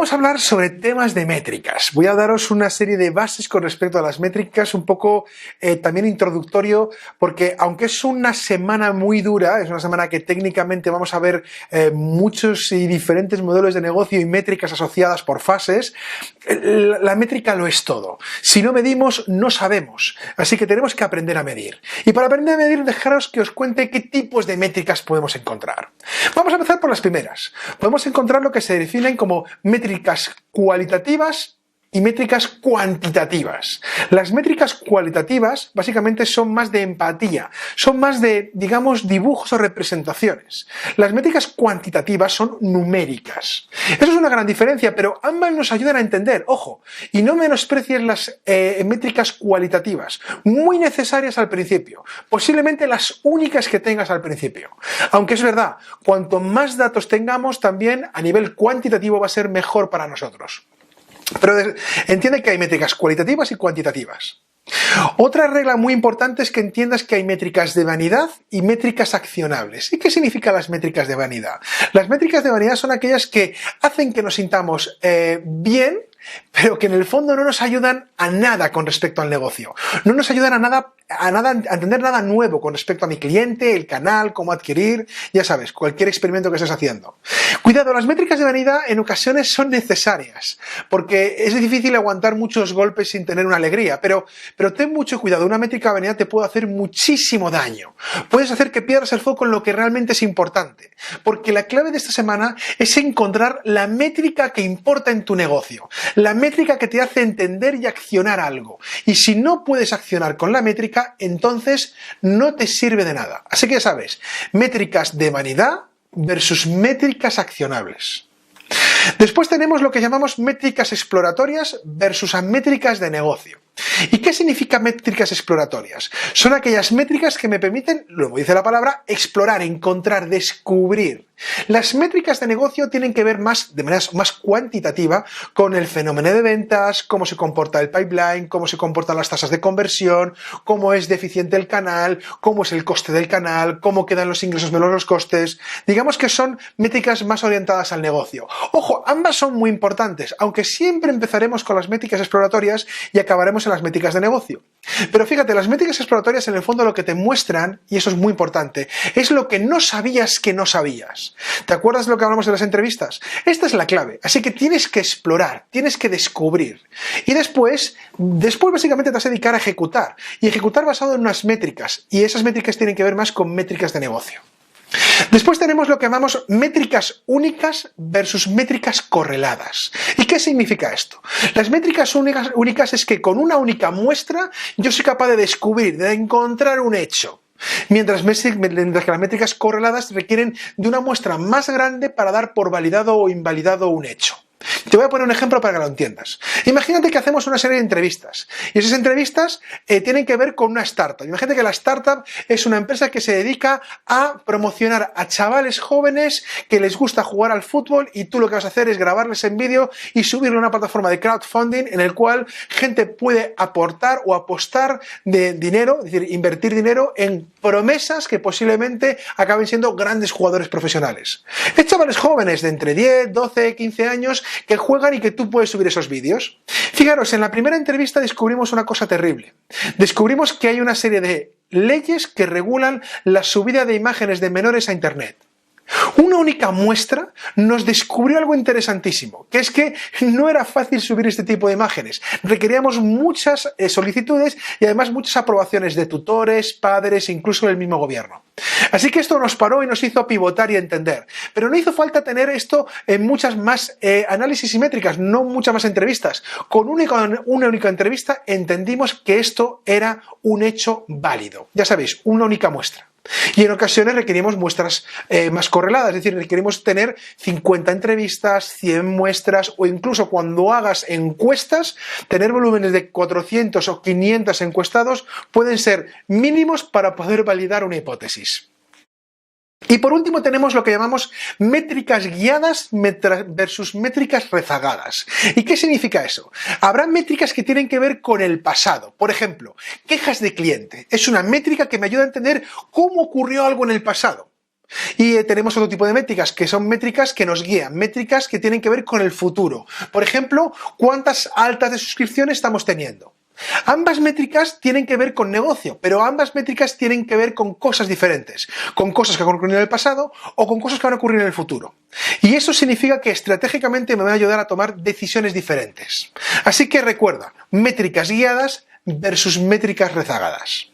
vamos a hablar sobre temas de métricas. Voy a daros una serie de bases con respecto a las métricas, un poco también introductorio, porque aunque es una semana muy dura, es una semana que técnicamente vamos a ver muchos y diferentes modelos de negocio y métricas asociadas por fases, la métrica lo es todo. Si no medimos, no sabemos. Así que tenemos que aprender a medir. Y para aprender a medir, dejaros que os cuente qué tipos de métricas podemos encontrar. Vamos a empezar por las primeras. Podemos encontrar lo que se definen como métricas cualitativas y métricas cuantitativas. Las métricas cualitativas básicamente son más de empatía, son más de, digamos, dibujos o representaciones. Las métricas cuantitativas son numéricas. Eso es una gran diferencia, pero ambas nos ayudan a entender, ojo, y no menosprecies las métricas cualitativas, muy necesarias al principio, posiblemente las únicas que tengas al principio. Aunque es verdad, cuanto más datos tengamos, también a nivel cuantitativo va a ser mejor para nosotros. Pero entiende que hay métricas cualitativas y cuantitativas. Otra regla muy importante es que entiendas que hay métricas de vanidad y métricas accionables. ¿Y qué significan las métricas de vanidad? Las métricas de vanidad son aquellas que hacen que nos sintamos bien, pero que en el fondo no nos ayudan a nada con respecto al negocio. No nos ayudan a entender nada nuevo con respecto a mi cliente, el canal, cómo adquirir, ya sabes, cualquier experimento que estés haciendo. Cuidado, las métricas de vanidad en ocasiones son necesarias, porque es difícil aguantar muchos golpes sin tener una alegría, pero ten mucho cuidado, una métrica de vanidad te puede hacer muchísimo daño. Puedes hacer que pierdas el foco en lo que realmente es importante, porque la clave de esta semana es encontrar la métrica que importa en tu negocio, la métrica que te hace entender y accionar algo. Y si no puedes accionar con la métrica, entonces no te sirve de nada. Así que ya sabes, métricas de vanidad versus métricas accionables. Después tenemos lo que llamamos métricas exploratorias versus métricas de negocio. ¿Y qué significa métricas exploratorias? Son aquellas métricas que me permiten, luego dice la palabra, explorar, encontrar, descubrir. Las métricas de negocio tienen que ver de manera más cuantitativa con el fenómeno de ventas, cómo se comporta el pipeline, cómo se comportan las tasas de conversión, cómo es deficiente el canal, cómo es el coste del canal, cómo quedan los ingresos menos los costes. Digamos que son métricas más orientadas al negocio. Ojo, ambas son muy importantes, aunque siempre empezaremos con las métricas exploratorias y acabaremos en las métricas de negocio. Pero fíjate, las métricas exploratorias en el fondo lo que te muestran, y eso es muy importante, es lo que no sabías que no sabías. ¿Te acuerdas de lo que hablamos en las entrevistas? Esta es la clave, así que tienes que explorar, tienes que descubrir. Y después básicamente te vas a dedicar a ejecutar, y ejecutar basado en unas métricas, y esas métricas tienen que ver más con métricas de negocio. Después tenemos lo que llamamos métricas únicas versus métricas correladas. ¿Y qué significa esto? Las métricas únicas es que con una única muestra yo soy capaz de descubrir, de encontrar un hecho. Mientras que las métricas correladas requieren de una muestra más grande para dar por validado o invalidado un hecho. Te voy a poner un ejemplo para que lo entiendas. Imagínate que hacemos una serie de entrevistas y esas entrevistas tienen que ver con una startup. Imagínate que la startup es una empresa que se dedica a promocionar a chavales jóvenes que les gusta jugar al fútbol y tú lo que vas a hacer es grabarles en vídeo y subirlo a una plataforma de crowdfunding en el cual gente puede aportar o apostar de dinero, es decir, invertir dinero en promesas que posiblemente acaben siendo grandes jugadores profesionales. Es chavales jóvenes de entre 10, 12, 15 años que juegan y que tú puedes subir esos vídeos. Fijaros, en la primera entrevista descubrimos una cosa terrible. Descubrimos que hay una serie de leyes que regulan la subida de imágenes de menores a Internet. Una única muestra nos descubrió algo interesantísimo, que es que no era fácil subir este tipo de imágenes. Requeríamos muchas solicitudes y además muchas aprobaciones de tutores, padres e incluso del mismo gobierno. Así que esto nos paró y nos hizo pivotar y entender. Pero no hizo falta tener esto en muchas más análisis y métricas, no muchas más entrevistas. Con una única entrevista entendimos que esto era un hecho válido. Ya sabéis, una única muestra. Y en ocasiones requerimos muestras más correladas, es decir, requerimos tener 50 entrevistas, 100 muestras o incluso cuando hagas encuestas, tener volúmenes de 400 o 500 encuestados pueden ser mínimos para poder validar una hipótesis. Y por último tenemos lo que llamamos métricas guiadas versus métricas rezagadas. ¿Y qué significa eso? Habrá métricas que tienen que ver con el pasado. Por ejemplo, quejas de cliente. Es una métrica que me ayuda a entender cómo ocurrió algo en el pasado. Y tenemos otro tipo de métricas, que son métricas que nos guían, métricas que tienen que ver con el futuro. Por ejemplo, ¿cuántas altas de suscripción estamos teniendo? Ambas métricas tienen que ver con negocio, pero ambas métricas tienen que ver con cosas diferentes, con cosas que han ocurrido en el pasado o con cosas que van a ocurrir en el futuro. Y eso significa que estratégicamente me van a ayudar a tomar decisiones diferentes. Así que recuerda, métricas guiadas versus métricas rezagadas.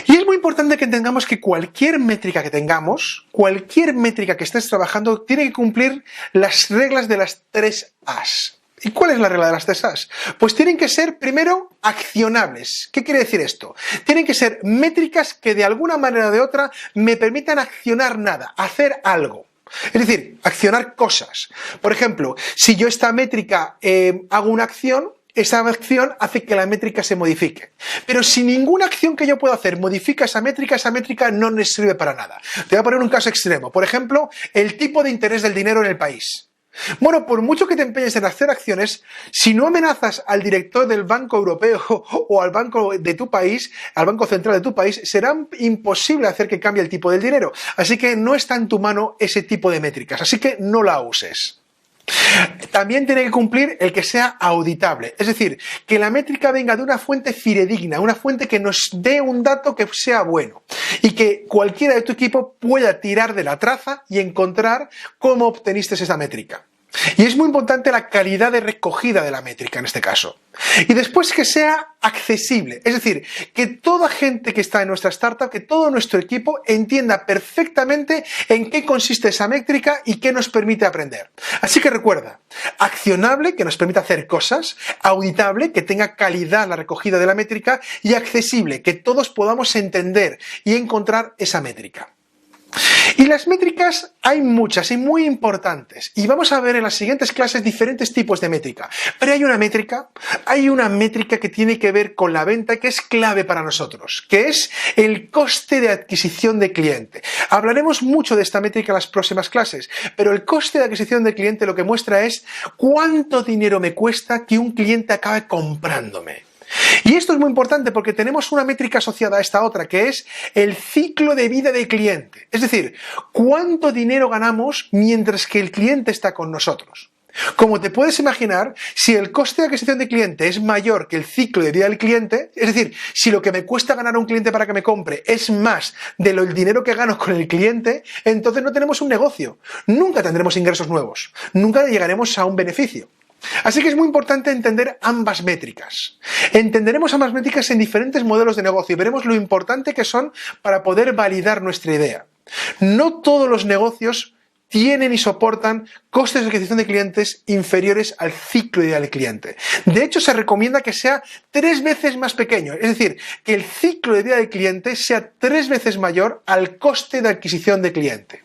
Y es muy importante que entendamos que cualquier métrica que tengamos, cualquier métrica que estés trabajando, tiene que cumplir las reglas de las 3 A's. ¿Y cuál es la regla de las 3 A's? Pues tienen que ser, primero, accionables. ¿Qué quiere decir esto? Tienen que ser métricas que de alguna manera o de otra me permitan accionar nada, hacer algo. Es decir, accionar cosas. Por ejemplo, si yo esta métrica hago una acción, esa acción hace que la métrica se modifique. Pero si ninguna acción que yo pueda hacer modifica esa métrica no me sirve para nada. Te voy a poner un caso extremo. Por ejemplo, el tipo de interés del dinero en el país. Bueno, por mucho que te empeñes en hacer acciones, si no amenazas al director del Banco Europeo o al banco de tu país, al Banco Central de tu país, será imposible hacer que cambie el tipo del dinero. Así que no está en tu mano ese tipo de métricas. Así que no la uses. También tiene que cumplir el que sea auditable, es decir, que la métrica venga de una fuente fidedigna, una fuente que nos dé un dato que sea bueno y que cualquiera de tu equipo pueda tirar de la traza y encontrar cómo obteniste esa métrica. Y es muy importante la calidad de recogida de la métrica en este caso. Y después que sea accesible, es decir, que toda gente que está en nuestra startup, que todo nuestro equipo entienda perfectamente en qué consiste esa métrica y qué nos permite aprender. Así que recuerda, accionable, que nos permita hacer cosas, auditable, que tenga calidad la recogida de la métrica y accesible, que todos podamos entender y encontrar esa métrica. Y las métricas hay muchas y muy importantes y vamos a ver en las siguientes clases diferentes tipos de métrica. Pero hay una métrica que tiene que ver con la venta que es clave para nosotros, que es el coste de adquisición de cliente. Hablaremos mucho de esta métrica en las próximas clases, pero el coste de adquisición de cliente lo que muestra es cuánto dinero me cuesta que un cliente acabe comprándome. Y esto es muy importante porque tenemos una métrica asociada a esta otra, que es el ciclo de vida del cliente. Es decir, cuánto dinero ganamos mientras que el cliente está con nosotros. Como te puedes imaginar, si el coste de adquisición de cliente es mayor que el ciclo de vida del cliente, es decir, si lo que me cuesta ganar a un cliente para que me compre es más de el dinero que gano con el cliente, entonces no tenemos un negocio. Nunca tendremos ingresos nuevos. Nunca llegaremos a un beneficio. Así que es muy importante entender ambas métricas. Entenderemos ambas métricas en diferentes modelos de negocio y veremos lo importante que son para poder validar nuestra idea. No todos los negocios tienen y soportan costes de adquisición de clientes inferiores al ciclo ideal del cliente. De hecho, se recomienda que sea 3 veces más pequeño, es decir, que el ciclo de vida del cliente sea 3 veces mayor al coste de adquisición de cliente.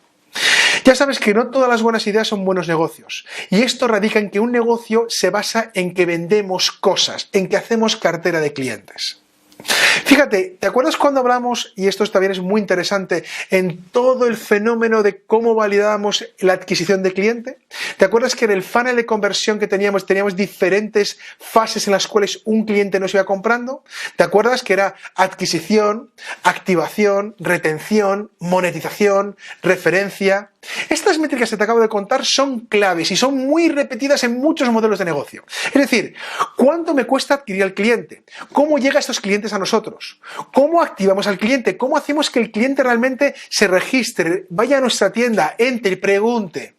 Ya sabes que no todas las buenas ideas son buenos negocios y esto radica en que un negocio se basa en que vendemos cosas, en que hacemos cartera de clientes. Fíjate, ¿te acuerdas cuando hablamos, y esto también es muy interesante, en todo el fenómeno de cómo validábamos la adquisición de cliente? ¿Te acuerdas que en el funnel de conversión que teníamos diferentes fases en las cuales un cliente nos iba comprando? ¿Te acuerdas que era adquisición, activación, retención, monetización, referencia? Estas métricas que te acabo de contar son claves y son muy repetidas en muchos modelos de negocio. Es decir, ¿cuánto me cuesta adquirir al cliente? ¿Cómo llega a estos clientes a nosotros? ¿Cómo activamos al cliente? ¿Cómo hacemos que el cliente realmente se registre, vaya a nuestra tienda, entre y pregunte?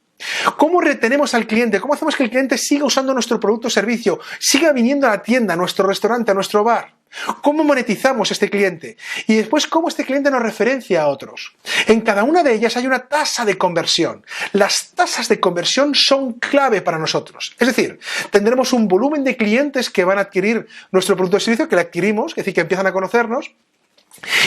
¿Cómo retenemos al cliente? ¿Cómo hacemos que el cliente siga usando nuestro producto o servicio? Siga viniendo a la tienda, a nuestro restaurante, a nuestro bar. ¿Cómo monetizamos a este cliente? Y después, ¿cómo este cliente nos referencia a otros? En cada una de ellas hay una tasa de conversión. Las tasas de conversión son clave para nosotros. Es decir, tendremos un volumen de clientes que van a adquirir nuestro producto o servicio, que le adquirimos, es decir, que empiezan a conocernos.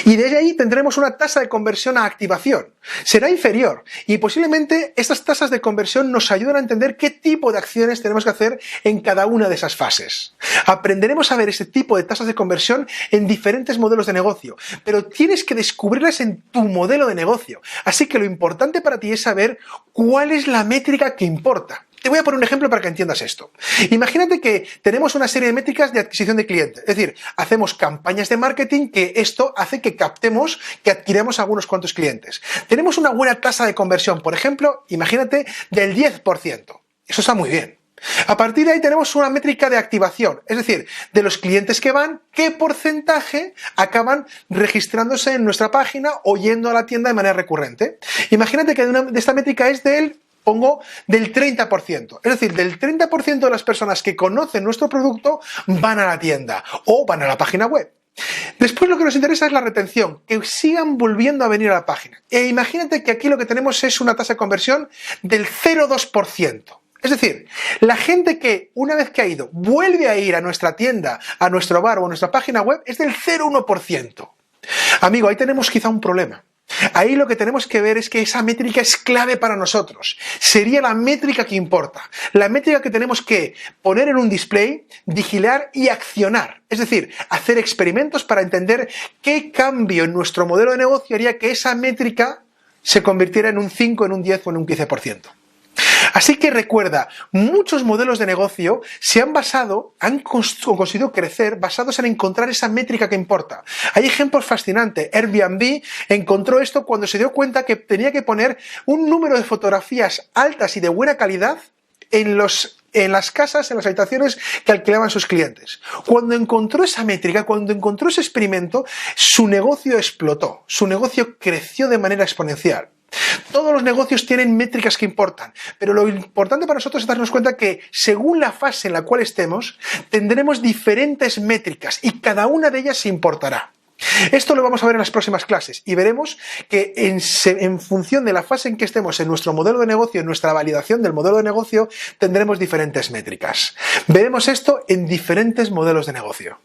Y desde ahí tendremos una tasa de conversión a activación. Será inferior y posiblemente estas tasas de conversión nos ayudan a entender qué tipo de acciones tenemos que hacer en cada una de esas fases. Aprenderemos a ver ese tipo de tasas de conversión en diferentes modelos de negocio, pero tienes que descubrirlas en tu modelo de negocio. Así que lo importante para ti es saber cuál es la métrica que importa. Te voy a poner un ejemplo para que entiendas esto. Imagínate que tenemos una serie de métricas de adquisición de clientes. Es decir, hacemos campañas de marketing que esto hace que captemos, que adquiramos algunos cuantos clientes. Tenemos una buena tasa de conversión, por ejemplo, imagínate, del 10%. Eso está muy bien. A partir de ahí tenemos una métrica de activación, es decir, de los clientes que van, qué porcentaje acaban registrándose en nuestra página o yendo a la tienda de manera recurrente. Imagínate que de esta métrica es del 30%. Es decir, del 30% de las personas que conocen nuestro producto van a la tienda o van a la página web. Después lo que nos interesa es la retención, que sigan volviendo a venir a la página. E imagínate que aquí lo que tenemos es una tasa de conversión del 0,2%. Es decir, la gente que una vez que ha ido vuelve a ir a nuestra tienda, a nuestro bar o a nuestra página web es del 0,1%. Amigo, ahí tenemos quizá un problema. Ahí lo que tenemos que ver es que esa métrica es clave para nosotros. Sería la métrica que importa. La métrica que tenemos que poner en un display, vigilar y accionar. Es decir, hacer experimentos para entender qué cambio en nuestro modelo de negocio haría que esa métrica se convirtiera en un 5, en un 10 o en un 15%. Así que recuerda, muchos modelos de negocio se han conseguido crecer basados en encontrar esa métrica que importa. Hay ejemplos fascinantes. Airbnb encontró esto cuando se dio cuenta que tenía que poner un número de fotografías altas y de buena calidad en las casas, en las habitaciones que alquilaban sus clientes. Cuando encontró esa métrica, cuando encontró ese experimento, su negocio explotó, su negocio creció de manera exponencial. Todos los negocios tienen métricas que importan, pero lo importante para nosotros es darnos cuenta que según la fase en la cual estemos, tendremos diferentes métricas y cada una de ellas importará. Esto lo vamos a ver en las próximas clases y veremos que en función de la fase en que estemos en nuestro modelo de negocio, en nuestra validación del modelo de negocio, tendremos diferentes métricas. Veremos esto en diferentes modelos de negocio.